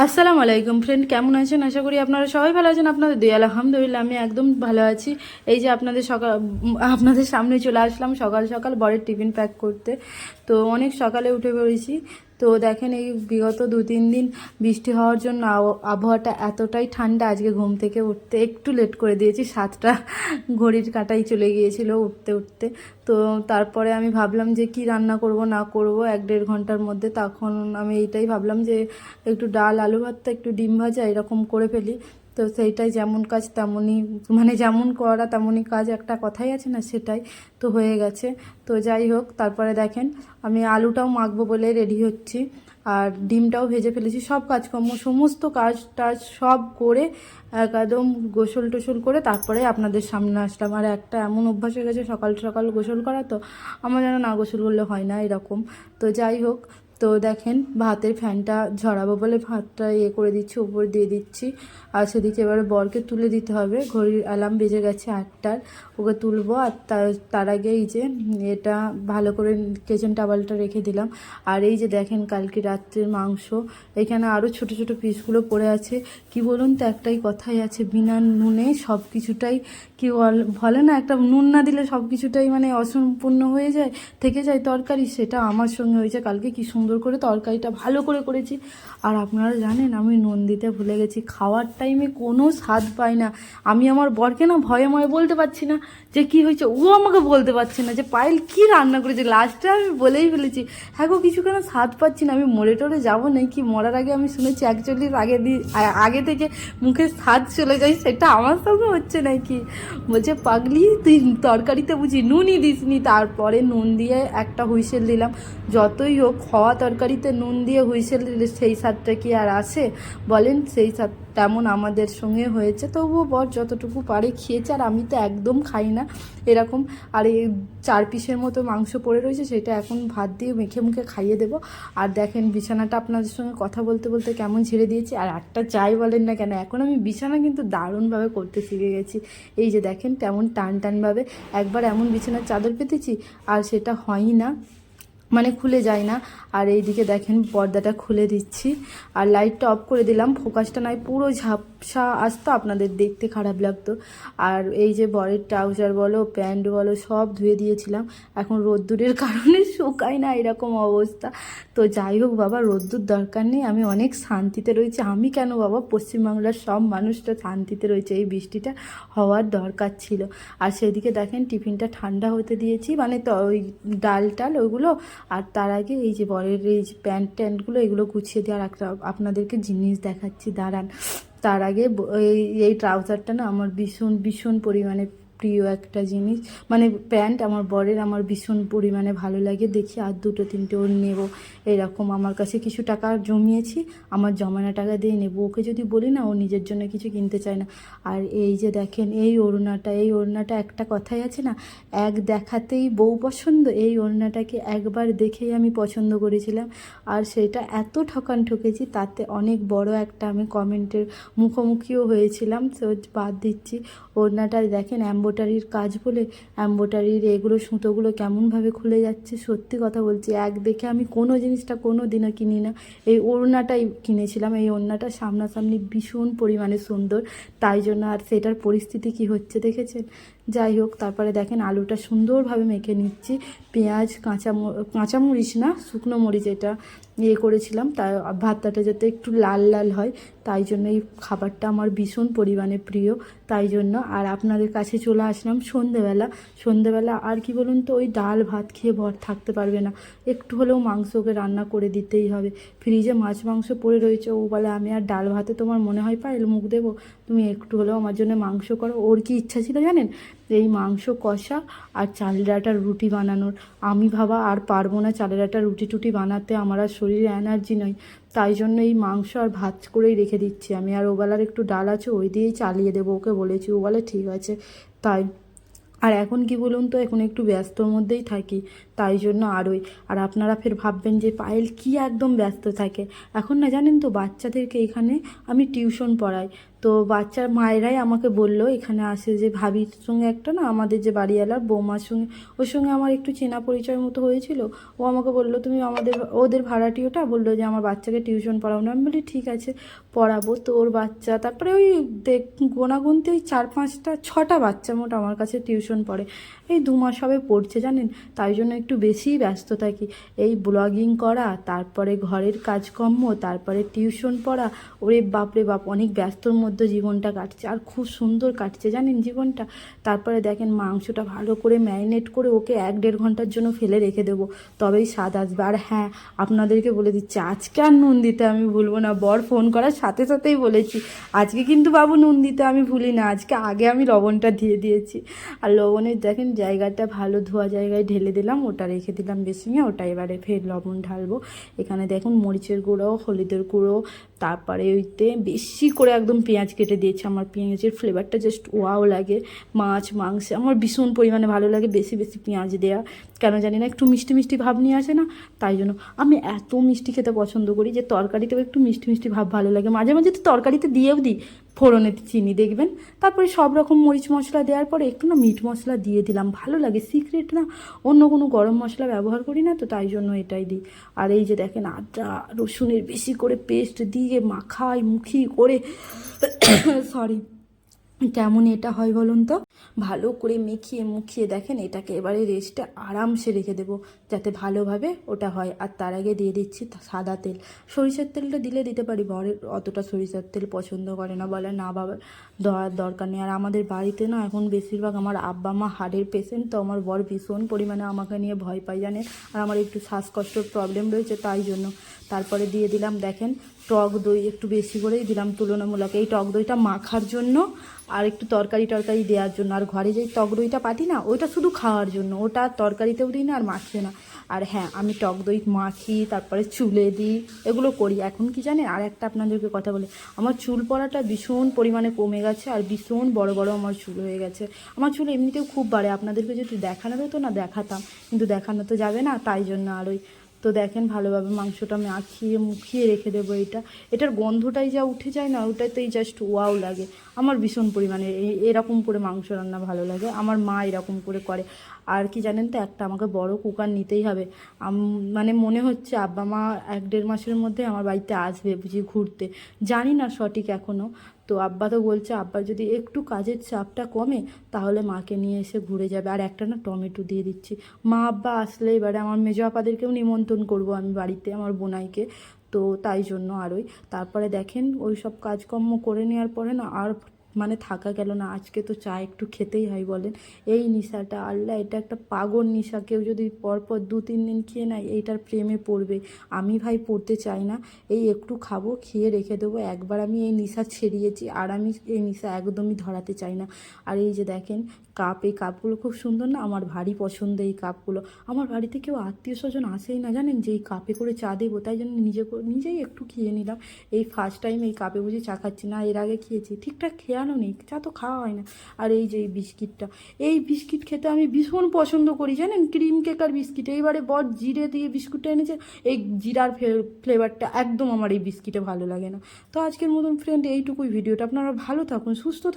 আসসালামু আলাইকুম ফ্রেন্ড, কেমন আছেন? আশা করি আপনারা সবাই ভালো আছেন। আপনাদের দয়া আলহামদুলিল্লাহ আমি একদম ভালো আছি। এই যে আপনাদের সামনে চলে আসলাম সকাল সকাল বরের টিফিন প্যাক করতে। তো অনেক সকালে উঠে পড়েছি। তো দেখেন এই বিগত 2-3 দিন বৃষ্টি হওয়ার জন্য আবহাওয়াটা এতটাই ঠান্ডা, আজকে ঘুম থেকে উঠতে একটু লেট করে দিয়েছি। 7টা ঘড়ির কাঁটাই চলে গিয়েছিল উঠতে উঠতে। তো তারপরে আমি ভাবলাম যে কি রান্না করব না করব 1-1.5 ঘন্টার মধ্যে। তখন আমি এইটাই ভাবলাম যে একটু ডাল, আলু ভর্তা, একটু ডিম ভাজা এরকম করে ফেলি। তো সেইটাই, যেমন কাজ তেমনই, মানে যেমন করা তেমনই কাজ, একটা কথাই আছে না, সেটাই তো হয়ে গেছে। তো যাই হোক, তারপরে দেখেন আমি আলুটাও মাখবো বলে রেডি হচ্ছি, আর ডিমটাও ভেজে ফেলেছি। সব কাজকর্ম, সমস্ত কাজ টাজ সব করে একদম গোসল টোসল করে তারপরে আপনাদের সামনে আসলাম। আর একটা এমন অভ্যাস হয়ে গেছে সকাল সকাল গোসল করা, তো আমার যেন না গোসল করলে হয় না এরকম। তো যাই হোক, তো দেখেন ভাতের ফ্যানটা ঝরাবো বলে ভাতটা করে দিচ্ছি, উপর দিয়ে দিচ্ছি। আর সেদিকে এবারে বরকে তুলে দিতে হবে। ঘড়ির অ্যালার্ম বেজে গেছে 8টার, ওকে তুলবো। আর তার আগে এই যে এটা ভালো করে কিচেন টাওয়ালটা রেখে দিলাম। আর এই যে দেখেন কালকে রাত্রের মাংস, এখানে আরও ছোট ছোট পিসগুলো পড়ে আছে। কি বলুন তো, একটাই কথাই আছে, বিনা নুনে সব কিছুটাই কি বলে না, একটা নুন না দিলে সব কিছুটাই মানে অসম্পূর্ণ হয়ে যায়, থেকে যায় তরকারি। সেটা আমার সঙ্গে হয়েছে কালকে। কি সুন্দর করে তরকারিটা ভালো করে করেছি। আর আপনারা জানেন আমি নুন দিতে ভুলে গেছি। খাওয়ার টাইমে কোনো স্বাদ পাই না। আমি আমার বরকে না ভয়ে ময়ে বলতে পারছি না যে কি হয়েছে, ও আমাকে বলতে পারছে না যে পায়েল কি রান্না করেছে। লাস্টে আমি বলেই ফেলেছি, হ্যাঁ গো কিছু কেন স্বাদ পাচ্ছি না। আমি মরে টরে যাবো নাকি? মরার আগে আমি শুনেছি 41 আগে থেকে মুখে স্বাদ চলে যায়, সেটা আমার সঙ্গে হচ্ছে নাকি। বলছে পাগলি তুই তরকারিতে বুঝি নুনই দিসনি। তারপরে নুন দিয়ে একটা হুইসেল দিলাম। যতই হোক খাওয়া তরকারিতে নুন দিয়ে হুইসেল দিলে সেই স্বাদটা কি আর আসে বলেন? সেই স্বাদ তেমন আমাদের সঙ্গে হয়েছে। তবুও বর যতটুকু পারে খেয়েছে, আর আমি তো একদম খাই না এরকম। আর এই 4 পিসের মতো মাংস পড়ে রয়েছে, সেটা এখন ভাত দিয়ে মেখে মুখে খাইয়ে দেবো। আর দেখেন বিছানাটা আপনাদের সঙ্গে কথা বলতে বলতে কেমন ঝেড়ে দিয়েছি। আর একটা যাই বলেন না কেন, এখন আমি বিছানা কিন্তু দারুণভাবে করতে শিখে গেছি। এই যে দেখেন কেমন টান টানভাবে, একবার এমন বিছানার চাদর পেতেছি আর সেটা হয়ই না, মানে খুলে যায় না। আর এইদিকে দেখেন পর্দাটা খুলে দিচ্ছি আর লাইটটা অফ করে দিলাম। ফোকাসটা নয় পুরো ঝাপসা আসতো, আপনাদের দেখতে খারাপ লাগতো। আর এই যে বরের ট্রাউজার বলো প্যান্ট বলো সব ধুয়ে দিয়েছিলাম, এখন রোদ্দুরের কারণে শুকায় না, এরকম অবস্থা। তো যাই হোক বাবা, রোদ্দুর দরকার নেই, আমি অনেক শান্তিতে রয়েছি। আমি কেন বাবা, পশ্চিমবাংলার সব মানুষটা শান্তিতে রয়েছে। এই বৃষ্টিটা হওয়ার দরকার ছিল। আর সেদিকে দেখেন টিফিনটা ঠান্ডা হতে দিয়েছি, মানে তো ওই ডাল টাল ওইগুলো। আর তার আগে এই যে বরের এই যে প্যান্ট ট্যান্টগুলো এগুলো গুছিয়ে দেওয়ার একটা আপনাদেরকে জিনিস দেখাচ্ছি, দাঁড়ান। তার আগে এই ট্রাউজারটা না আমার ভীষণ ভীষণ পরিমাণে প্রিয় একটা জিনিস, মানে প্যান্ট আমার বরের আমার ভীষণ পরিমাণে ভালো লাগে। দেখি আর 2-3টে ওর নেব এরকম। আমার কাছে কিছু টাকা জমিয়েছি, আমার জমানো টাকা দিয়ে নেব। ওকে যদি বলি না, ও নিজের জন্য কিছু কিনতে চায় না। আর এই যে দেখেন এই ওড়নাটা একটা কথাই আছে না, এক দেখাতেই বউ পছন্দ। এই ওড়নাটাকে একবার দেখেই আমি পছন্দ করেছিলাম, আর সেটা এত ঠকান ঠকেছি, তাতে অনেক বড় একটা আমি কমেন্টের মুখোমুখিও হয়েছিলাম। তো বাদ দিচ্ছি। ওড়নাটা দেখেন এম্ব্রয়ডারির কাজ বলে, এম্ব্রয়ডারির এগুলো সুতোগুলো কেমনভাবে খুলে যাচ্ছে। সত্যি কথা বলছি, এক দেখে আমি কোনো জিনিসটা কোনো দিনও কিনি না, এই ওড়নাটাই কিনেছিলাম। এই ওড়নাটা সামনাসামনি ভীষণ পরিমাণে সুন্দর, তাই জন্য। আর সেটার পরিস্থিতি কি হচ্ছে দেখেছেন? যাই হোক, তারপরে দেখেন আলুটা সুন্দরভাবে মেখে নিচ্ছি। পেঁয়াজ, কাঁচামরিচ না, শুকনো মরিচ এটা করেছিলাম, তাই ভাতটা যাতে একটু লাল লাল হয়, তাই জন্য এই খাবারটা আমার ভীষণ পরিমাণে প্রিয়, তাই জন্য। আর আপনাদের কাছে চলে আসলাম সন্ধেবেলা। আর কি বলুন তো, ওই ডাল ভাত খেয়ে ভর থাকতে পারবে না, একটু হলেও মাংস ওকে রান্না করে দিতেই হবে। ফ্রিজে মাছ মাংস পড়ে রয়েছে, ও বলে আমি আর ডাল ভাতে তোমার মনে হয় পায়েল মুখ দেবো, তুমি একটু হলেও আমার জন্য মাংস করো। ওর কি ইচ্ছা ছিল জানেন? এই মাংস কষা আর চালের আটার রুটি বানানোর। আমি ভাবা আর পারবো না চালের আটার রুটি টুটি বানাতে, আমার আর শরীরে এনার্জি নয়, তাই জন্য এই মাংস আর ভাত করেই রেখে দিচ্ছি আমি। আর ওবেলার একটু ডাল আছে, ওই দিয়েই চালিয়ে দেবো, ওকে বলেছি। ও বলে ঠিক আছে। তাই। আর এখন কি বলুন তো, এখন একটু ব্যস্তর মধ্যেই থাকি, তাই জন্য আরোই। আর আপনারা ফের ভাববেন যে পায়েল কি একদম ব্যস্ত থাকে। এখন না জানেন তো বাচ্চাদেরকে এখানে আমি টিউশন পড়াই। তো বাচ্চার মায়েরাই আমাকে বললো এখানে আসে যে ভাবির সঙ্গে একটা না আমাদের যে বাড়িওয়ালার বৌমার সঙ্গে, ওর সঙ্গে আমার একটু চেনা পরিচয় মতো হয়েছিল। ও আমাকে বললো তুমি ওদের ভাড়াটিওটা বললো যে আমার বাচ্চাকে টিউশন পড়াও না। আমি বলি ঠিক আছে পড়াবো। তো ওর বাচ্চা তারপরে ওই গোনাগুনতে ওই 4-5টা 6টা বাচ্চা মোট আমার কাছে টিউশন পড়ে। এই 2 মাস হবে পড়ছে জানেন, তাই জন্য একটু বেশিই ব্যস্ত থাকি। এই ব্লগিং করা, তারপরে ঘরের কাজকর্ম, তারপরে টিউশন পড়া, ওরে বাপরে বাপ অনেক ব্যস্তর মধ্যে জীবনটা কাটছে। আর খুব সুন্দর কাটছে জানেন জীবনটা। তারপরে দেখেন মাংসটা ভালো করে ম্যারিনেট করে ওকে 1-1.5 ঘন্টার জন্য ফেলে রেখে দেবো, তবেই স্বাদ আসবে। আর হ্যাঁ, আপনাদেরকে বলে দিচ্ছি আজকে আর নুন দিতে আমি ভুলবো না। বর ফোন করার সাথে সাথেই বলেছি আজকে কিন্তু বাবু নুন দিতে আমি ভুলি না, আজকে আগে আমি লবণটা দিয়ে দিয়েছি। আর লবণের দেখেন জায়গাটা ভালো ধোয়া জায়গায় ঢেলে দিলাম, ওটা রেখে দিলাম বেসিনে, ওটা এবারে ফের লবণ ঢালবো। এখানে দেখুন মরিচের গুঁড়ো, হলুদের গুঁড়ো, তারপরে ওইতে বেশি করে একদম পেঁয়াজ কেটে দিয়েছি। আমার পেঁয়াজের ফ্লেভারটা জাস্ট ওয়াও লাগে মাছ মাংসে, আমার ভীষণ পরিমাণে ভালো লাগে বেশি বেশি পেঁয়াজ দেওয়া। কেন জানি না একটু মিষ্টি মিষ্টি ভাব নিয়ে আসে না, তাই জন্য আমি এত মিষ্টি খেতে পছন্দ করি যে তরকারিতেও একটু মিষ্টি মিষ্টি ভাব ভালো লাগে। মাঝে মাঝে তো তরকারিতে দিয়েও দিই ফোড়নেতে চিনি দেখবেন। তারপরে সব রকম মরিচ মশলা দেওয়ার পরে একটু না মিট মশলা দিয়ে দিলাম, ভালো লাগে। সিক্রেট না, অন্য কোনো গরম মশলা ব্যবহার করি না, তো তাই জন্য এটাই দিই। আর এই যে দেখেন আদা রসুনের বেশি করে পেস্ট দিয়ে মাখাই মুখি করে সরি কেমন এটা হয় বলুন তো, ভালো করে মেখিয়ে মুখিয়ে দেখেন এটাকে এবারে রেস্টে আরামসে রেখে দেবো যাতে ভালোভাবে ওটা হয়। আর তার আগে দিয়ে দিচ্ছি সাদা তেল। সরিষার তেলটা দিলে দিতে পারি, বরের অতটা সরিষার তেল পছন্দ করে না, বলে না বাবা দেওয়ার দরকার নেই। আর আমাদের বাড়িতে না এখন বেশিরভাগ আমার আব্বা মা হার্টের পেশেন্ট, তো আমার বর ভীষণ পরিমাণে আমাকে নিয়ে ভয় পায় জানে। আর আমার একটু শ্বাসকষ্টর প্রবলেম রয়েছে, তাই জন্য। তারপরে দিয়ে দিলাম দেখেন টক দই, একটু বেশি করেই দিলাম তুলনামূলক। এই টক দইটা মাখার জন্য আর একটু তরকারি টরকারি দেওয়ার জন্য। আর ঘরে যেই টক দইটা পাটি না, ওইটা শুধু খাওয়ার জন্য, ওটা তরকারিতেও দিই না আর মাখিয়ে না। আর হ্যাঁ, আমি টক দই মাখি, তারপরে চুলে দিই, এগুলো করি। এখন কি জানেন আর একটা আপনাদেরকে কথা বলি, আমার চুল পড়াটা ভীষণ পরিমাণে কমে গেছে আর ভীষণ বড় বড় আমার চুল হয়ে গেছে। আমার চুল এমনিতেও খুব বাড়ে, আপনাদেরকে যদি দেখানো হতো না দেখাতাম, কিন্তু দেখানো তো যাবে না, তাই জন্য আরই। তো দেখেন ভালোভাবে মাংসটা মাখিয়ে মুখিয়ে রেখে দেবো। এটার গন্ধটাই যা উঠে যায় না, ওটাতেই জাস্ট ওয়াও লাগে। আমার ভীষণ পরিমাণে এরকম করে মাংস রান্না ভালো লাগে, আমার মা এরকম করে করে। আর কি জানেন তো, একটা আমাকে বড় কুকার নিতেই হবে। মানে মনে হচ্ছে আব্বা মা 1-1.5 মাসের মধ্যে আমার বাড়িতে আসবে বুঝি ঘুরতে, জানি না সঠিক এখনও। তো আব্বা তো বলছে আব্বার যদি একটু কাজের চাপটা কমে তাহলে মাকে নিয়ে এসে ঘুরে যাবে। আর একটা না টমেটো দিয়ে দিচ্ছি, মা আব্বা আসলে এবারে আমার মেজো আপাদেরকেও নিমন্ত্রণ করব আমি বাড়িতে, আমার বোনাইকে। তো তাই জন্য আরই। তারপরে দেখেন ওই সব কাজকর্ম করে নেওয়ার পরে না আর মানে থাকা গেল না, আজকে তো চা একটু খেতেই হয় বলেন। এই নেশাটা আল্লাহ, এটা একটা পাগল নেশা, কেউ যদি পরপর 2-3 দিন খেয়ে নেয় এইটার প্রেমে পড়বে। আমি ভাই পড়তে চাই না, এই একটু খাবো খেয়ে রেখে দেবো। একবার আমি এই নেশা ছেড়িয়েছি আর আমি এই নেশা একদমই ধরাতে চাই না। আর এই যে দেখেন কাপ, এই কাপগুলো খুব সুন্দর না, আমার ভারী পছন্দ এই কাপগুলো। আমার বাড়িতে কেউ আত্মীয় স্বজন আসেই না জানেন যে এই কাপে করে চা দেবো, তাই জন্য নিজেই একটু খেয়ে নিলাম। এই ফার্স্ট টাইম এই কাপে বুঝে চা খাচ্ছি, না এর আগে খেয়েছি, ঠিকঠাক খেয়ালও নেই, চা তো খাওয়া হয় না। আর এই যে এই বিস্কিটটা, এই বিস্কিট খেতে আমি ভীষণ পছন্দ করি জানেন, ক্রিম কেক আর বিস্কিট। এইবারে বর জিরে দিয়ে বিস্কুটটা এনেছে, এই জিরার ফ্লেভারটা একদম আমার এই বিস্কিটে ভালো লাগে না। তো আজকের মতন ফ্রেন্ড এইটুকুই ভিডিওটা, আপনারা ভালো থাকুন সুস্থ থাকুন।